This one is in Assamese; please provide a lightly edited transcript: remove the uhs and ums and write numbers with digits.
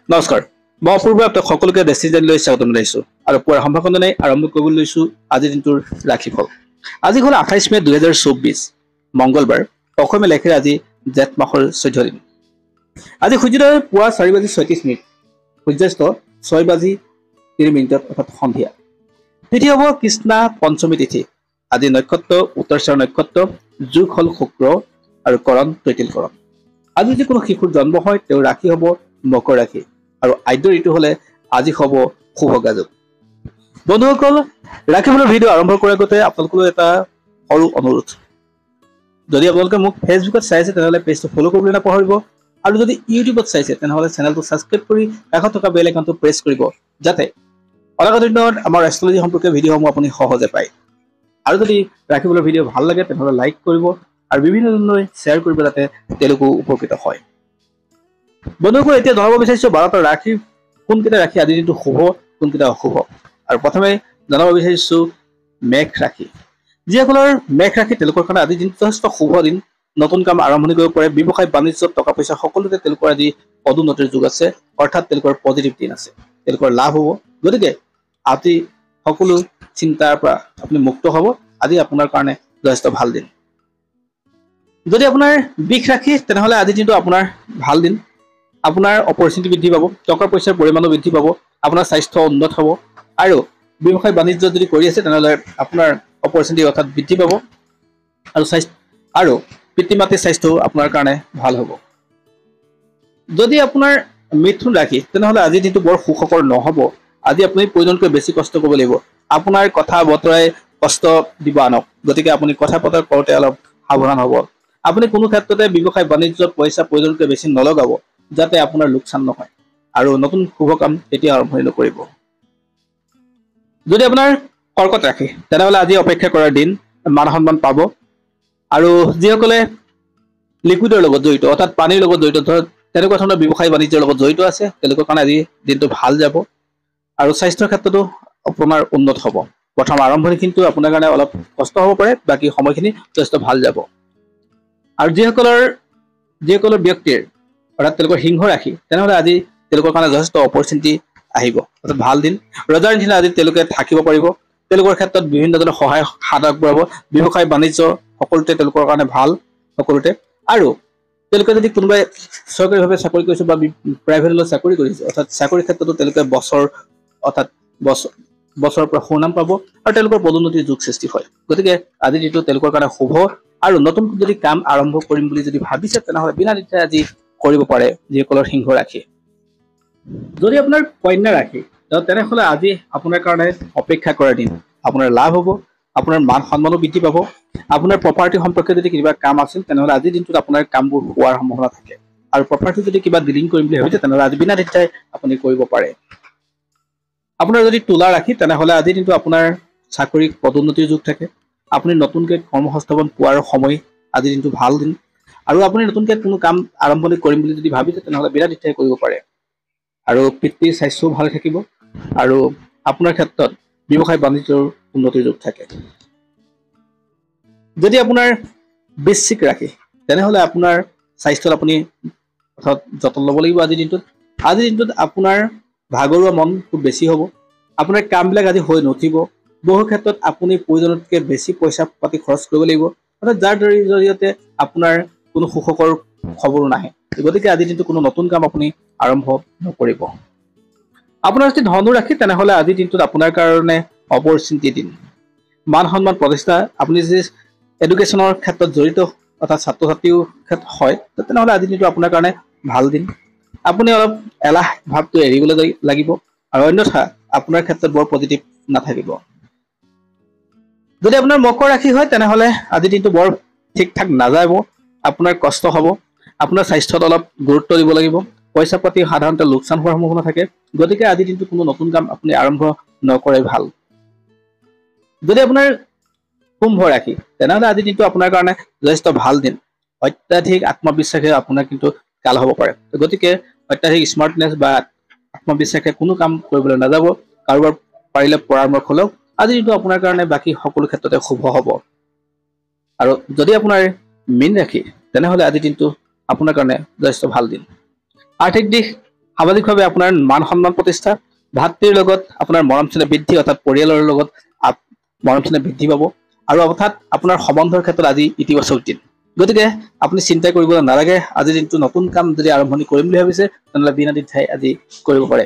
নমস্কাৰ মই অপূৰ্ব আপোনাক সকলোকে ডেষ্টিনিলৈ স্বাগতম জনাইছো আৰু পুৱাৰ সম্ভাষণ জনাই আৰম্ভ কৰিবলৈ লৈছো আজিৰ দিনটোৰ ৰাশিফল। আজি হ'ল 28 মে 2024 মঙ্গলবাৰ। অসমীয়া লেখাৰ আজি জেঠ মাহৰ 14 দিন। আজি সূৰ্যোদয় পুৱা 4:36 সূৰ্যাস্ত 6:03 অৰ্থাৎ সন্ধিয়া। তিথি হ'ব কৃষ্ণা পঞ্চমী তিথি। আজি নক্ষত্ৰ উত্তৰশ্বাৰ নক্ষত্ৰ, যোগ হ'ল শুক্ৰ আৰু কৰণ তৈতিল কৰণ। আজি যদি কোনো শিশুৰ জন্ম হয় তেওঁৰ ৰাশি হ'ব মকৰ ৰাশি আৰু আদ্য ঋতু হলে আজি হ'ব শুভ গাজক। বন্ধুসকল, ৰাশিফলৰ ভিডিঅ' আৰম্ভ কৰাৰ আগতে আপোনালোকলৈ এটা সৰু অনুৰোধ। যদি আপোনালোকে মোক ফেচবুকত চাইছে তেনেহ'লে পেজটো ফ'ল' কৰিবলৈ নাপাহৰিব আৰু যদি ইউটিউবত চাইছে তেনেহ'লে চেনেলটো ছাবস্ক্ৰাইব কৰি কাষত থকা বেল আইকনটো প্ৰেছ কৰিব যাতে অনাগত দিনত আমাৰ এষ্ট্ৰলজি সম্পৰ্কীয় ভিডিঅ'সমূহ আপুনি সহজে পায়। আৰু যদি ৰাশিফলৰ ভিডিঅ' ভাল লাগে তেনেহ'লে লাইক কৰিব আৰু বিভিন্ন ধৰণে শ্বেয়াৰ কৰিব যাতে তেওঁলোকো উপকৃত হয়। বন্ধুসকল, এতিয়া জনাব বিচাৰিছো 12টা ৰাশি কোনকেইটা ৰাশি আজিৰ দিনটো শুভ কোনকেইটা অশুভ। আৰু প্ৰথমে জনাব বিচাৰিছো মেঘ ৰাশি। যিসকলৰ মেঘ ৰাশি তেওঁলোকৰ কাৰণে আজিৰ দিনটো যথেষ্ট শুভ দিন। নতুন কাম আৰম্ভণি কৰিব পাৰে, ব্যৱসায় বাণিজ্য টকা পইচা সকলোতে তেওঁলোকৰ আজি পদোন্নতিৰ যুগ আছে, অৰ্থাৎ তেওঁলোকৰ পজিটিভ দিন আছে, তেওঁলোকৰ লাভ হ'ব। গতিকে আজি সকলো চিন্তাৰ পৰা আপুনি মুক্ত হ'ব। আজি আপোনাৰ কাৰণে যথেষ্ট ভাল দিন। যদি আপোনাৰ বৃষ ৰাশি তেনেহ'লে আজিৰ দিনটো আপোনাৰ ভাল দিন। আপোনাৰ অপৰচুনিটি বৃদ্ধি পাব, টকা পইচাৰ পৰিমাণো বৃদ্ধি পাব, আপোনাৰ স্বাস্থ্য উন্নত হ'ব আৰু ব্যৱসায় বাণিজ্য যদি কৰি আছে তেনেহ'লে আপোনাৰ অপৰচুনিটি অৰ্থাৎ বৃদ্ধি পাব আৰু পিতৃ মাতৃৰ স্বাস্থ্যও আপোনাৰ কাৰণে ভাল হ'ব। যদি আপোনাৰ মিথুন ৰাশি তেনেহ'লে আজিৰ দিনটো বৰ সুখকৰ নহ'ব। আজি আপুনি প্ৰয়োজনতকৈ বেছি কষ্ট কৰিব লাগিব। আপোনাৰ কথা বতৰাই কষ্ট দিব আনক, গতিকে আপুনি কথা বতৰা কৰোঁতে অলপ সাৱধান হ'ব। আপুনি কোনো ক্ষেত্ৰতে ব্যৱসায় বাণিজ্যত পইচা প্ৰয়োজনতকৈ বেছি নলগাব যাতে আপোনাৰ লোকচান নহয় আৰু নতুন শুভ কাম এতিয়া আৰম্ভণি নকৰিব। যদি আপোনাৰ কৰ্কট ৰাশি তেনেহ'লে আজি অপেক্ষা কৰাৰ দিন, মান সন্মান পাব আৰু যিসকলে লিকুইডৰ লগত জড়িত অৰ্থাৎ পানীৰ লগত জড়িত তেনেকুৱা ধৰণৰ ব্যৱসায় বাণিজ্যৰ লগত জড়িত আছে তেওঁলোকৰ কাৰণে আজি দিনটো ভাল যাব আৰু স্বাস্থ্যৰ ক্ষেত্ৰতো আপোনাৰ উন্নত হ'ব। প্ৰথম আৰম্ভণিখিনিতো আপোনাৰ কাৰণে অলপ কষ্ট হ'ব পাৰে, বাকী সময়খিনি যথেষ্ট ভাল যাব। আৰু যিসকলৰ ব্যক্তিৰ অৰ্থাৎ তেওঁলোকৰ সিংহ ৰাশি তেনেহ'লে আজি তেওঁলোকৰ কাৰণে যথেষ্ট অপৰচুনিটি আহিব, অৰ্থাৎ ভাল দিন। ৰজাৰ নিচিনা আজি তেওঁলোকে থাকিব পাৰিব, তেওঁলোকৰ ক্ষেত্ৰত বিভিন্ন ধৰণৰ সহায় হাত আগবঢ়াব, ব্যৱসায় বাণিজ্য সকলোতে তেওঁলোকৰ কাৰণে ভাল সকলোতে। আৰু তেওঁলোকে যদি কোনোবাই চৰকাৰীভাৱে চাকৰি কৰিছে বা প্ৰাইভেটলৈ চাকৰি কৰিছে অৰ্থাৎ চাকৰিৰ ক্ষেত্ৰতো তেওঁলোকে বছৰৰ পৰা সুনাম পাব আৰু তেওঁলোকৰ পদোন্নতিৰ যুগ সৃষ্টি হয়। গতিকে আজি যিটো তেওঁলোকৰ কাৰণে শুভ আৰু নতুন যদি কাম আৰম্ভ কৰিম বুলি যদি ভাবিছে তেনেহ'লে বিনা দ্বিধাই আজি কৰিব পাৰে যিসকলৰ সিংহ ৰাশি। যদি আপোনাৰ কন্যা ৰাশি তেনেহ'লে আজি আপোনাৰ কাৰণে অপেক্ষা কৰাৰ দিন। আপোনাৰ লাভ হ'ব, আপোনাৰ মান সন্মানো বৃদ্ধি পাব। আপোনাৰ প্ৰপাৰ্টি সম্পৰ্কে যদি কিবা কাম আছিল তেনেহ'লে আজিৰ দিনটোত আপোনাৰ কামবোৰ হোৱাৰ সম্ভাৱনা থাকে আৰু প্ৰপাৰ্টি যদি কিবা ডিলিং কৰিম বুলি ভাবিছে তেনেহ'লে আজি বিনা দ্বিধাই আপুনি কৰিব পাৰে। আপোনাৰ যদি তুলা ৰাশি তেনেহ'লে আজিৰ দিনটো আপোনাৰ চাকৰি পদোন্নতিৰ যুগ থাকে। আপুনি নতুনকৈ কৰ্মসংস্থাপন পোৱাৰ সময়, আজিৰ দিনটো ভাল দিন আৰু আপুনি নতুনকৈ কোনো কাম আৰম্ভণি কৰিম বুলি যদি ভাবিছে তেনেহ'লে বিনা দ্বিধাই কৰিব পাৰে আৰু পিতৃৰ স্বাস্থ্যও ভাল থাকিব আৰু আপোনাৰ ক্ষেত্ৰত ব্যৱসায় বাণিজ্যৰ উন্নতিৰ যুগ থাকে। যদি আপোনাৰ বৃশ্চিক ৰাশি তেনেহ'লে আপোনাৰ স্বাস্থ্যত আপুনি অৰ্থাৎ যতন ল'ব লাগিব। আজিৰ দিনটোত আপোনাৰ ভাগৰুৱা মন খুব বেছি হ'ব, আপোনাৰ কামবিলাক আজি হৈ নুঠিব। বহু ক্ষেত্ৰত আপুনি প্ৰয়োজনতকৈ বেছি পইচা পাতি খৰচ কৰিব লাগিব, অৰ্থাৎ যাৰ জৰিয়তে আপোনাৰ কোনো সুখকৰ খবৰো নাহে। গতিকে আজিৰ দিনটো কোনো নতুন কাম আপুনি আৰম্ভ নকৰিব। আপোনাৰ যদি ধনু ৰাশি তেনেহ'লে আজিৰ দিনটোত আপোনাৰ কাৰণে অপৰচুনিটি দিন, মান সন্মান প্ৰতিষ্ঠা। আপুনি যদি এডুকেশ্যনৰ ক্ষেত্ৰত জড়িত অৰ্থাৎ ছাত্ৰ ছাত্ৰীও ক্ষেত্ৰত হয় তেনেহ'লে আজিৰ দিনটো আপোনাৰ কাৰণে ভাল দিন। আপুনি অলপ এলাহ ভাৱটো এৰিবলৈ লাগিব আৰু অন্যথা আপোনাৰ ক্ষেত্ৰত বৰ পজিটিভ নাথাকিব। যদি আপোনাৰ মকৰ ৰাশি হয় তেনেহ'লে আজিৰ দিনটো বৰ ঠিক ঠাক নাযাব, আপোনাৰ কষ্ট হ'ব, আপোনাৰ স্বাস্থ্যত অলপ গুৰুত্ব দিব লাগিব, পইচা পাতি সাধাৰণতে লোকচান হোৱাৰ সম্ভাৱনা থাকে। গতিকে আজিৰ দিনটো কোনো নতুন কাম আপুনি আৰম্ভ নকৰাই ভাল। যদি আপোনাৰ কুম্ভ ৰাশি তেনেহ'লে আজিৰ দিনটো আপোনাৰ কাৰণে যথেষ্ট ভাল দিন। অত্যাধিক আত্মবিশ্বাসে আপোনাৰ কিন্তু কাল হ'ব পাৰে, গতিকে অত্যাধিক স্মাৰ্টনেছ বা আত্মবিশ্বাসে কোনো কাম কৰিবলৈ নাযাব। কাৰোবাৰ পাৰিলে পৰামৰ্শ লওক। আজিৰ দিনটো আপোনাৰ কাৰণে বাকী সকলো ক্ষেত্ৰতে শুভ হ'ব। আৰু যদি আপোনাৰ মীন ৰাশি তেনেহ'লে আজিৰ দিনটো আপোনাৰ কাৰণে যথেষ্ট ভাল দিন। আৰ্থিক দিশ সামাজিকভাৱে আপোনাৰ মান সন্মান প্ৰতিষ্ঠা, ভাতৃৰ লগত আপোনাৰ মৰম চেনেহ বৃদ্ধি, অৰ্থাৎ পৰিয়ালৰ লগত মৰম চেনেহ বৃদ্ধি পাব, আৰু অৰ্থাৎ আপোনাৰ সম্বন্ধৰ ক্ষেত্ৰত আজি ইতিবাচক দিন। গতিকে আপুনি চিন্তা কৰিব নালাগে, আজিৰ দিনটো নতুন কাম যদি আৰম্ভণি কৰিম বুলি ভাবিছে তেনেহ'লে দিন আদি ঠাই আজি কৰিব পাৰে।